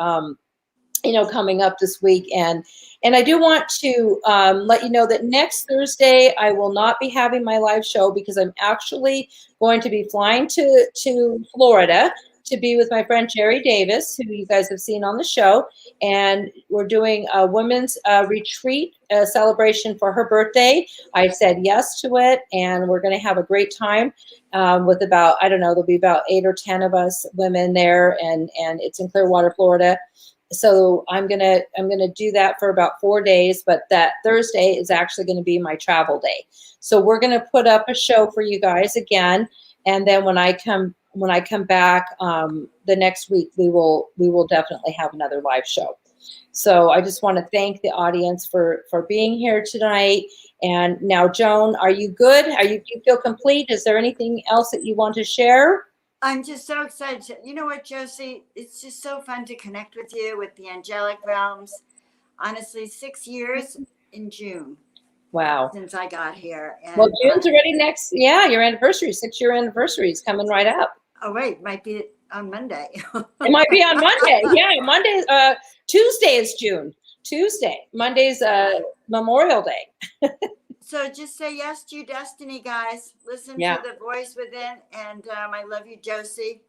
Speaker 1: you know, coming up this week. And I do want to let you know that next Thursday, I will not be having my live show because I'm actually going to be flying to Florida to be with my friend Jerry Davis, who you guys have seen on the show. And we're doing a women's retreat, a celebration for her birthday. I said yes to it, and we're going to have a great time with about, I don't know, there'll be about 8 or 10 of us women there, and it's in Clearwater, Florida. So I'm gonna do that for about 4 days, but that Thursday is actually going to be my travel day. So we're going to put up a show for you guys again, and then when I come back the next week, we will definitely have another live show. So I just want to thank the audience for being here tonight. And now, Joan, are you good? Do you feel complete? Is there anything else that you want to share?
Speaker 3: I'm just so excited. You know what, Josie? It's just so fun to connect with you, with the angelic realms. Honestly, 6 years in June.
Speaker 1: Wow.
Speaker 3: Since I got here. And,
Speaker 1: well, June's already next. Yeah, your anniversary, 6-year anniversary is coming right up.
Speaker 3: Oh, wait, might be on Monday.
Speaker 1: It might be on Monday. Yeah, Monday. Tuesday is June. Tuesday. Monday's Memorial Day.
Speaker 3: So just say yes to your destiny, guys. Listen to the voice within. And I love you, Josie.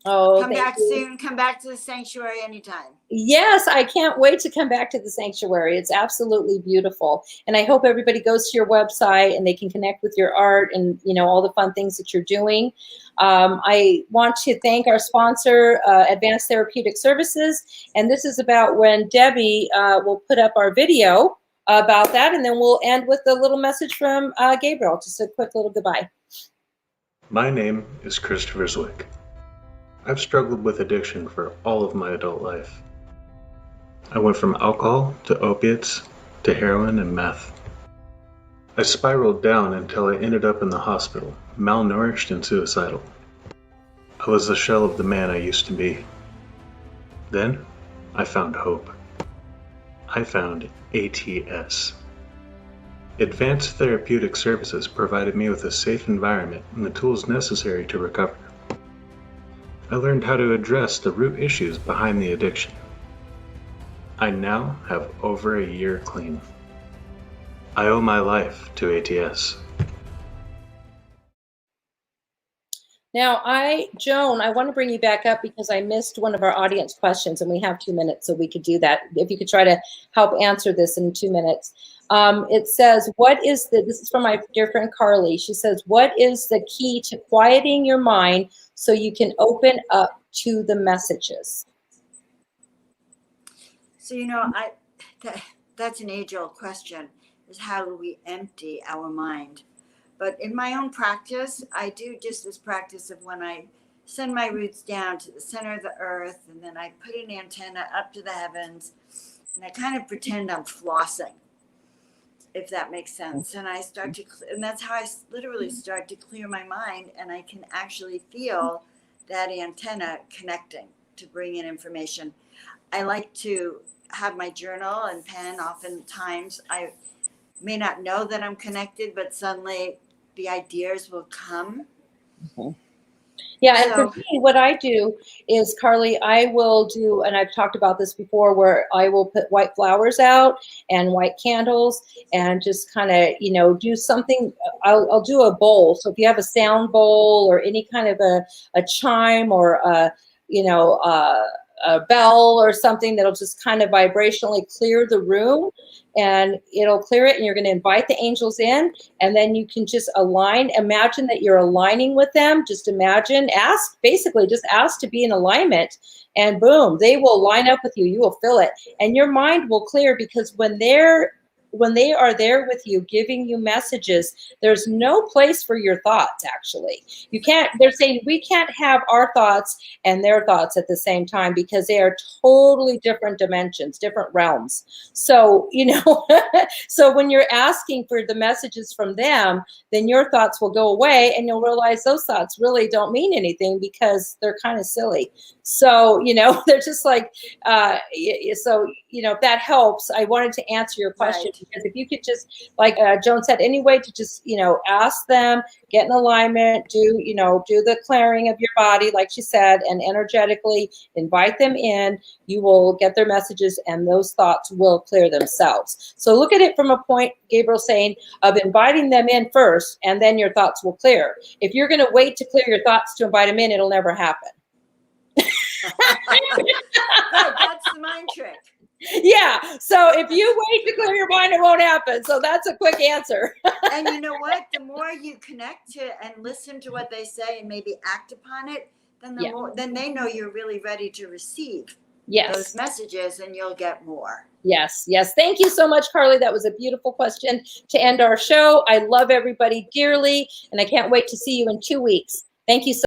Speaker 1: Oh,
Speaker 3: come back soon. Come back to the sanctuary anytime.
Speaker 1: Yes, I can't wait to come back to the sanctuary. It's absolutely beautiful. And I hope everybody goes to your website and they can connect with your art and, you know, all the fun things that you're doing. I want to thank our sponsor, Advanced Therapeutic Services. And this is about when Debbie will put up our video about that. And then we'll end with a little message from Gabriel. Just a quick little goodbye.
Speaker 4: My name is Christopher Zwick. I've struggled with addiction for all of my adult life. I went from alcohol to opiates to heroin and meth. I spiraled down until I ended up in the hospital, malnourished and suicidal. I was the shell of the man I used to be. Then, I found hope. I found ATS. Advanced Therapeutic Services provided me with a safe environment and the tools necessary to recover. I learned how to address the root issues behind the addiction. I now have over a year clean. I owe my life to ATS.
Speaker 1: Now, Joan, I want to bring you back up because I missed one of our audience questions, and we have 2 minutes, so we could do that. If you could try to help answer this in 2 minutes. It says, this is from my dear friend Carly. She says, what is the key to quieting your mind so you can open up to the messages?
Speaker 3: So, you know, that's an age-old question, is how do we empty our mind? But in my own practice, I do just this practice of when I send my roots down to the center of the earth, and then I put an antenna up to the heavens, and I kind of pretend I'm flossing, if that makes sense. And I start to, and that's how I literally start to clear my mind, and I can actually feel that antenna connecting to bring in information. I like to have my journal and pen. Oftentimes I may not know that I'm connected, but suddenly the ideas will come.
Speaker 1: Mm-hmm. Yeah, and for me, what I do is, Carly, I will do, and I've talked about this before, where I will put white flowers out and white candles and just kind of, you know, do something. I'll do a bowl. So if you have a sound bowl or any kind of a chime or a bell or something that'll just kind of vibrationally clear the room, and it'll clear it, and you're going to invite the angels in, and then you can just imagine that you're aligning with them. Just imagine, ask to be in alignment, and boom, they will line up with you. You will feel it, and your mind will clear, because when they're when they are there with you, giving you messages, there's no place for your thoughts, actually. You can't, they're saying we can't have our thoughts and their thoughts at the same time because they are totally different dimensions, different realms. So, you know, so when you're asking for the messages from them, then your thoughts will go away and you'll realize those thoughts really don't mean anything because they're kind of silly. So, you know, they're just like, so, you know, if that helps, I wanted to answer your question.
Speaker 3: Right.
Speaker 1: Because if you could just, like Joan said, any way to just, you know, ask them, get in alignment, do the clearing of your body, like she said, and energetically invite them in, you will get their messages and those thoughts will clear themselves. So look at it from a point, Gabriel saying, of inviting them in first, and then your thoughts will clear. If you're going to wait to clear your thoughts to invite them in, it'll never happen.
Speaker 3: Right, that's the mind trick.
Speaker 1: Yeah. So if you wait to clear your mind, it won't happen. So that's a quick answer.
Speaker 3: And you know what? The more you connect to and listen to what they say and maybe act upon it, then the more, then they know you're really ready to receive those messages, and you'll get more.
Speaker 1: Yes. Yes. Thank you so much, Carly. That was a beautiful question to end our show. I love everybody dearly, and I can't wait to see you in 2 weeks. Thank you so